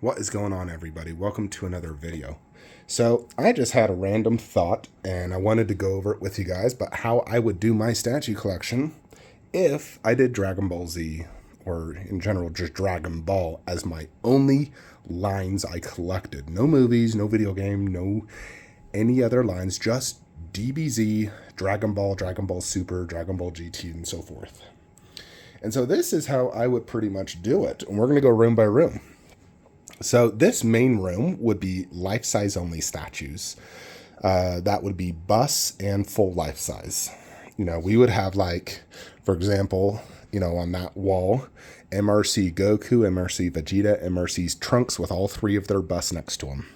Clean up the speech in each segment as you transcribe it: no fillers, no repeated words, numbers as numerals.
What is going on, everybody? Welcome to another video. So I just had a random thought and I wanted to go over it with you guys, but how I would do my statue collection if I did Dragon Ball Z, or in general just Dragon Ball, as my only lines I collected. No movies, no video game, no any other lines, just DBZ, Dragon Ball Super, Dragon Ball GT, and so forth. And so this is how I would pretty much do it. And we're going to go room by room. So this main room would be life-size only statues. That would be bust and full life-size. You know, we would have, like, for example, you know, on that wall, MRC Goku, MRC Vegeta, MRC's Trunks with all three of their busts next to them.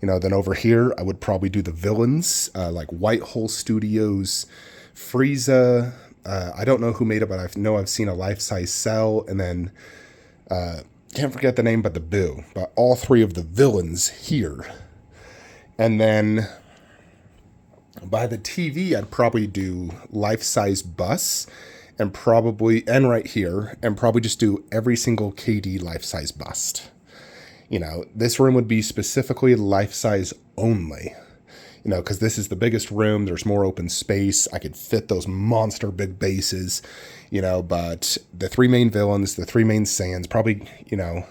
You know, then over here, I would probably do the villains, like White Hole Studios, Frieza. I don't know who made it, but I know I've seen a life-size Cell, and then can't forget the name, but the Boo. But all three of the villains here. And then by the TV, I'd probably do life-size busts, and right here, and probably just do every single KD life-size bust. You know, this room would be specifically life-size only. You know, because this is the biggest room. There's more open space. I could fit those monster big bases, you know, but the three main villains, the three main Saiyans, probably, you know,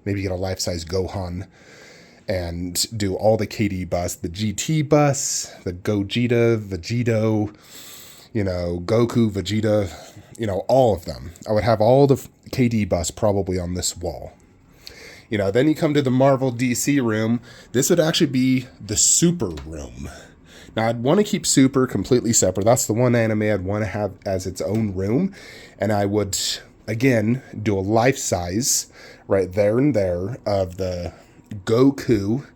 maybe get a life-size Gohan and do all the KD busts, the GT busts, the Gogeta, Vegito, you know, Goku, Vegeta, you know, all of them. I would have all the KD busts probably on this wall. You know, then you come to the Marvel DC room. This would actually be the Super room. Now, I'd want to keep Super completely separate. That's the one anime I'd want to have as its own room. And I would, again, do a life size right there and there of the Goku.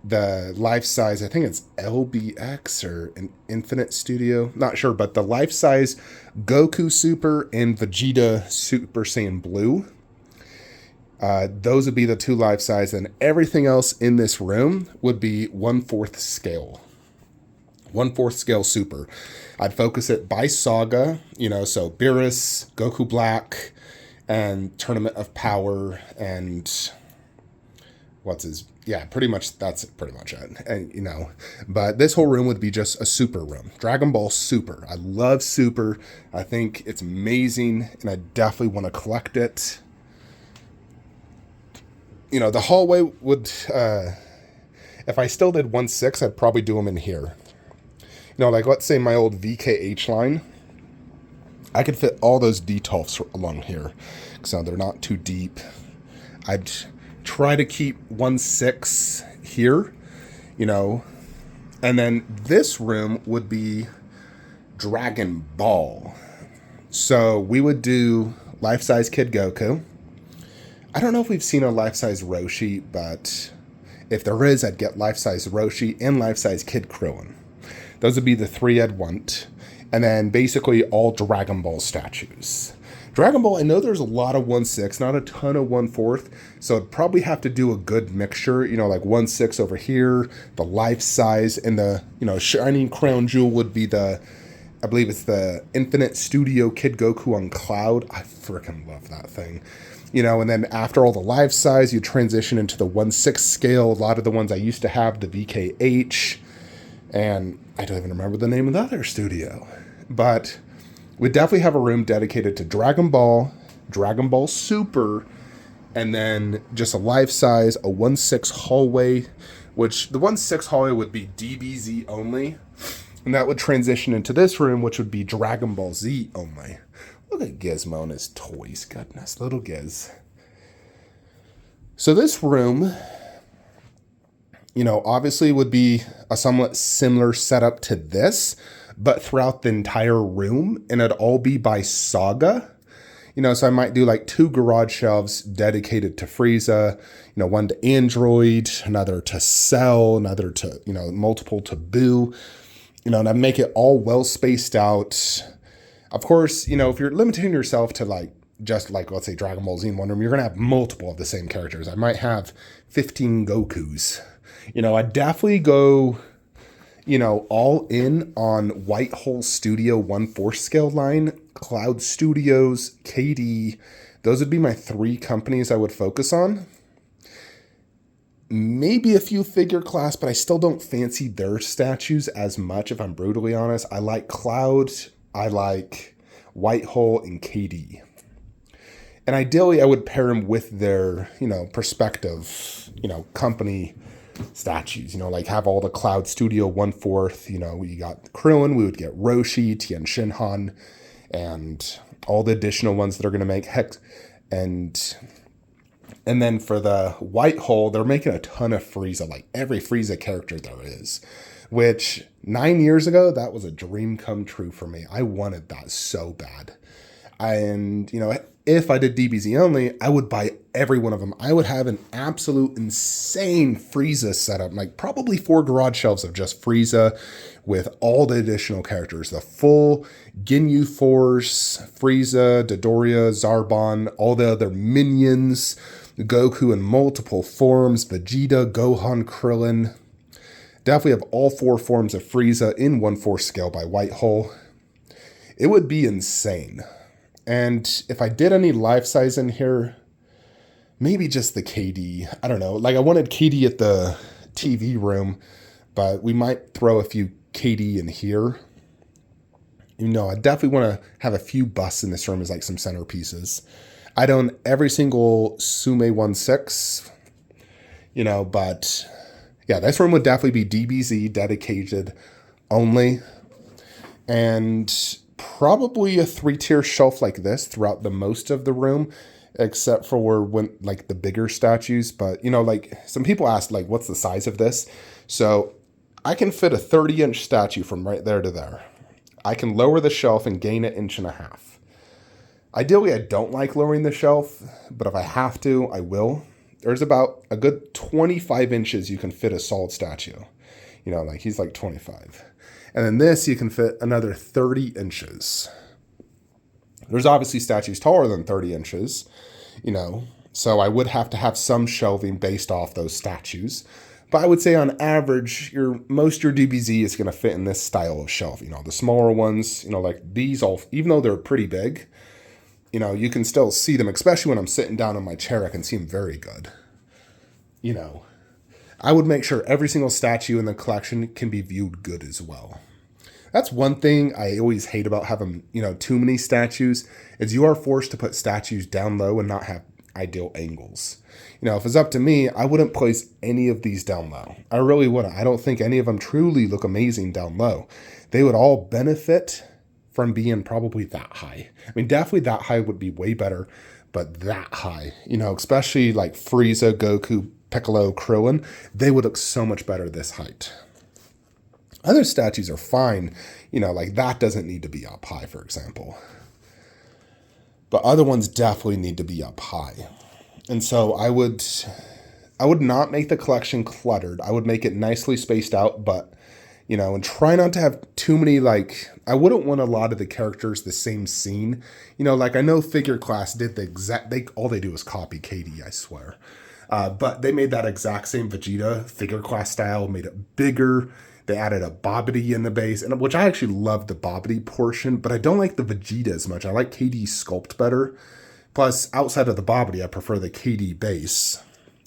The life size, I think it's LBX or an Infinite Studio. Not sure, but the life size Goku Super and Vegeta Super Saiyan Blue. Those would be the two life size, and everything else in this room would be 1/4 scale. 1/4 scale Super. I'd focus it by saga, you know, so Beerus, Goku Black, and Tournament of Power, and pretty much that's pretty much it. And, you know, but this whole room would be just a Super room. Dragon Ball Super. I love Super. I think it's amazing, and I definitely want to collect it. You know, the hallway would, if I still did 1/6, I'd probably do them in here. You know, like, let's say my old VKH line. I could fit all those D12s along here. So they're not too deep. I'd try to keep 1/6 here, you know. And then this room would be Dragon Ball. So we would do life-size Kid Goku. I don't know if we've seen a life-size Roshi, but if there is, I'd get life-size Roshi and life-size Kid Krillin. Those would be the three I'd want. And then basically all Dragon Ball statues. Dragon Ball, I know there's a lot of 1/6, not a ton of 1/4, so I'd probably have to do a good mixture, you know, like 1/6 over here, the life-size, and the, you know, shining crown jewel would be the, I believe it's the Infinite Studio Kid Goku on Cloud. I freaking love that thing. You know, and then after all the life size, you transition into the 1/6 scale. A lot of the ones I used to have, the VKH, and I don't even remember the name of the other studio. But we definitely have a room dedicated to Dragon Ball Super, and then just a life size, a 1/6 hallway, which the 1/6 hallway would be DBZ only. And that would transition into this room, which would be Dragon Ball Z only. Look at Gizmo and his toys. Goodness, little Giz. So this room, you know, obviously would be a somewhat similar setup to this, but throughout the entire room, and it'd all be by saga. You know, so I might do like 2 garage shelves dedicated to Frieza, you know, one to Android, another to Cell, another to, you know, multiple to Boo, you know, and I make it all well spaced out. Of course, you know, if you're limiting yourself to like, just like, let's say Dragon Ball Z in one room, you're going to have multiple of the same characters. I might have 15 Gokus. You know, I definitely go, you know, all in on White Hole Studio 1/4 scale line, Cloud Studios, KD. Those would be my 3 companies I would focus on. maybe a few figure class, but I still don't fancy their statues as much, if I'm brutally honest. I like Cloud, I like Whitehole, and KD. And ideally, I would pair them with their, prospective, company statues, like have all the Cloud Studio 1/4, you got Krillin, we would get Roshi, Tien Shinhan, and all the additional ones that are going to make Hex. And then for the Whitehole, they're making a ton of Frieza, like every Frieza character there is, which 9 years ago, that was a dream come true for me. I wanted that so bad. And, if I did DBZ only, I would buy every one of them. I would have an absolute insane Frieza setup, like probably 4 garage shelves of just Frieza with all the additional characters. The full Ginyu Force, Frieza, Dodoria, Zarbon, all the other minions, Goku in multiple forms, Vegeta, Gohan, Krillin. Definitely have all 4 forms of Frieza in 1/4 scale by Whitehole. It would be insane. And if I did any life size in here, maybe just the KD. I don't know. Like I wanted KD at the TV room, but we might throw a few KD in here. I definitely want to have a few busts in this room as like some centerpieces. I'd own every single Sume 1/6, but yeah, this room would definitely be DBZ dedicated only. And probably a 3-tier shelf like this throughout the most of the room, except for when like the bigger statues. But like some people asked, like, what's the size of this? So I can fit a 30-inch statue from right there to there. I can lower the shelf and gain 1.5 inches. Ideally, I don't like lowering the shelf, but if I have to, I will. There's about a good 25 inches you can fit a solid statue. Like he's like 25. And then this, you can fit another 30 inches. There's obviously statues taller than 30 inches, so I would have to have some shelving based off those statues. But I would say on average, most your DBZ is going to fit in this style of shelf. The smaller ones, like these all, even though they're pretty big, you can still see them, especially when I'm sitting down in my chair, I can see them very good. I would make sure every single statue in the collection can be viewed good as well. That's one thing I always hate about having, too many statues, is you are forced to put statues down low and not have ideal angles. If it's up to me, I wouldn't place any of these down low. I really wouldn't. I don't think any of them truly look amazing down low. They would all benefit from being probably that high. I mean, definitely that high would be way better, but that high, especially like Frieza, Goku, Piccolo, Krillin, they would look so much better this height. Other statues are fine, like that doesn't need to be up high, for example. But other ones definitely need to be up high. And so I would not make the collection cluttered. I would make it nicely spaced out, but, and try not to have too many, like, I wouldn't want a lot of the characters the same scene. Like I know Figure Class did the exact, all they do is copy KD, I swear. But they made that exact same Vegeta Figure Class style, made it bigger. They added a Bobbity in the base, and which I actually love the Bobbity portion, but I don't like the Vegeta as much. I like KD's sculpt better. Plus, outside of the Bobbity, I prefer the KD base.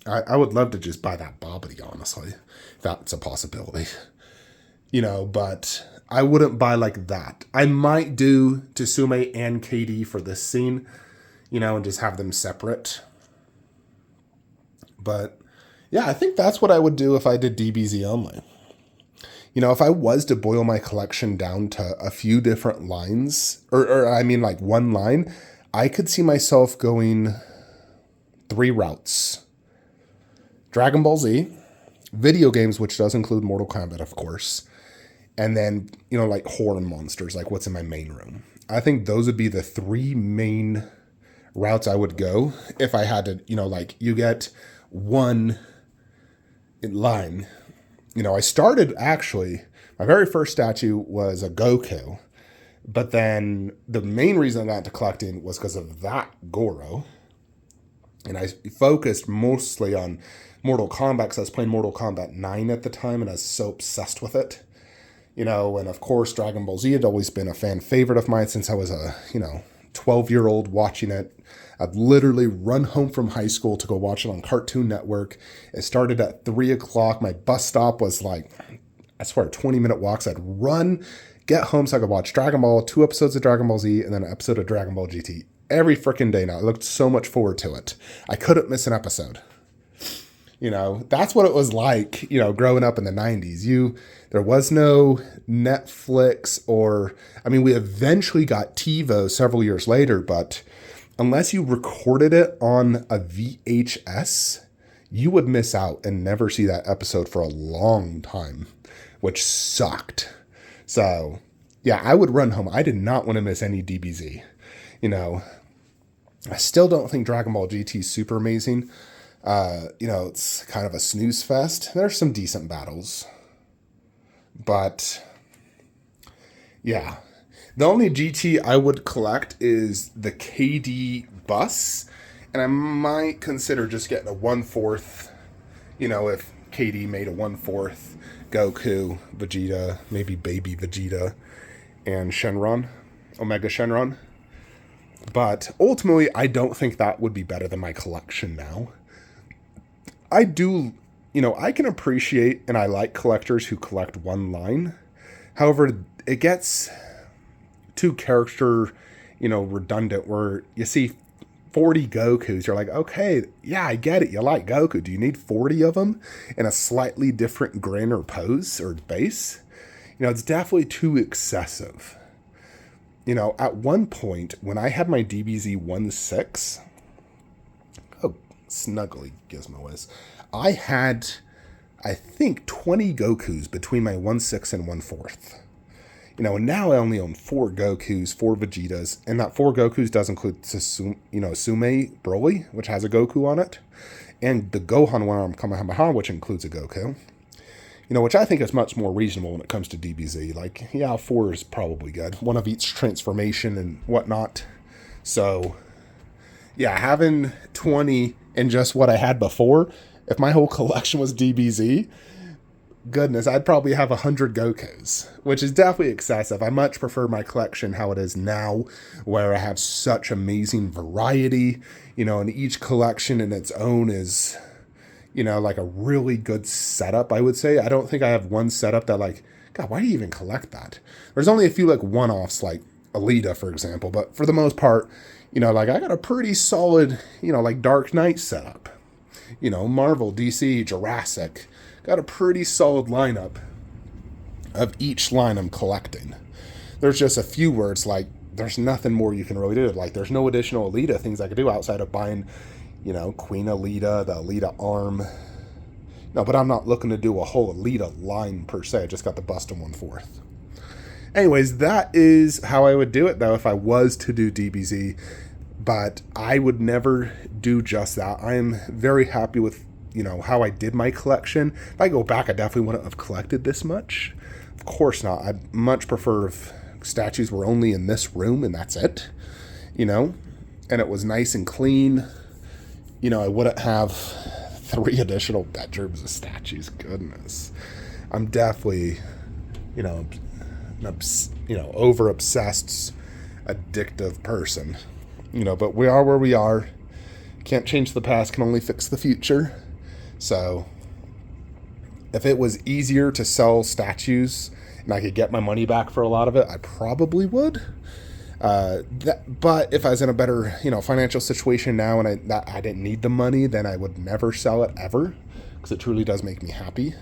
I would love to just buy that Bobbity, honestly, if that's a possibility. But I wouldn't buy like that. I might do Tsume and KD for this scene, and just have them separate. But yeah, I think that's what I would do if I did DBZ only. If I was to boil my collection down to a few different lines, or I mean like one line, I could see myself going 3 routes. Dragon Ball Z, video games, which does include Mortal Kombat, of course, and then, like horror monsters, like what's in my main room. I think those would be the 3 main routes I would go if I had to, like you get one in line. I started actually, my very first statue was a Goku, but then the main reason I got into collecting was because of that Goro. And I focused mostly on Mortal Kombat because I was playing Mortal Kombat 9 at the time and I was so obsessed with it. And of course, Dragon Ball Z had always been a fan favorite of mine since I was a, 12-year-old watching it. I'd literally run home from high school to go watch it on Cartoon Network. It started at 3 o'clock. My bus stop was like, I swear, 20-minute walks. I'd run, get home so I could watch Dragon Ball, 2 episodes of Dragon Ball Z, and then an episode of Dragon Ball GT every freaking day now. I looked so much forward to it. I couldn't miss an episode. You know, that's what it was like, you know, growing up in the 90s. There was no Netflix we eventually got TiVo several years later, but unless you recorded it on a VHS, you would miss out and never see that episode for a long time, which sucked. So, yeah, I would run home. I did not want to miss any DBZ. You know, I still don't think Dragon Ball GT is super amazing. It's kind of a snooze fest. There's some decent battles. But, yeah. The only GT I would collect is the KD bus. And I might consider just getting a 1/4, if KD made a 1/4 Goku, Vegeta, maybe baby Vegeta, and Shenron, Omega Shenron. But ultimately, I don't think that would be better than my collection now. I do, I can appreciate and I like collectors who collect one line. However, it gets too character, redundant where you see 40 Gokus. You're like, okay, yeah, I get it. You like Goku. Do you need 40 of them in a slightly different grin or pose or base? It's definitely too excessive. At one point when I had my DBZ 1/6, snuggly Gizmo is, I had, I think, 20 Gokus between my 1/6 and 1/4. And now I only own 4 Gokus, 4 Vegetas, and that 4 Gokus does include Sume Broly, which has a Goku on it, and the Gohan One-Arm Kamehameha, which includes a Goku. Which I think is much more reasonable when it comes to DBZ. Like, yeah, 4 is probably good. One of each transformation and whatnot. So, yeah, having 20 and just what I had before, if my whole collection was DBZ, goodness, I'd probably have 100 Gokus, which is definitely excessive. I much prefer my collection how it is now, where I have such amazing variety, and each collection in its own is, like a really good setup, I would say. I don't think I have one setup that God, why do you even collect that? There's only a few one-offs, like Alita, for example, but for the most part, I got a pretty solid, Dark Knight setup. Marvel, DC, Jurassic. Got a pretty solid lineup of each line I'm collecting. There's just a few words there's nothing more you can really do. There's no additional Alita things I could do outside of buying, Queen Alita, the Alita arm. No, but I'm not looking to do a whole Alita line per se. I just got the bust in 1/4. Anyways, that is how I would do it, though, if I was to do DBZ. But I would never do just that. I am very happy with, how I did my collection. If I go back, I definitely wouldn't have collected this much. Of course not. I'd much prefer if statues were only in this room and that's it, and it was nice and clean. I wouldn't have 3 additional bedrooms of statues. Goodness. I'm definitely, over obsessed, addictive person. But we are where we are. Can't change the past, can only fix the future. So, if it was easier to sell statues and I could get my money back for a lot of it, I probably would. But if I was in a better, financial situation now and I didn't need the money, then I would never sell it ever, because it truly does make me happy.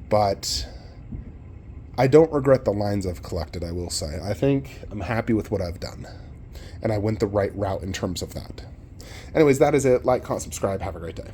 But I don't regret the lines I've collected, I will say. I think I'm happy with what I've done, and I went the right route in terms of that. Anyways, that is it. Like, comment, subscribe. Have a great day.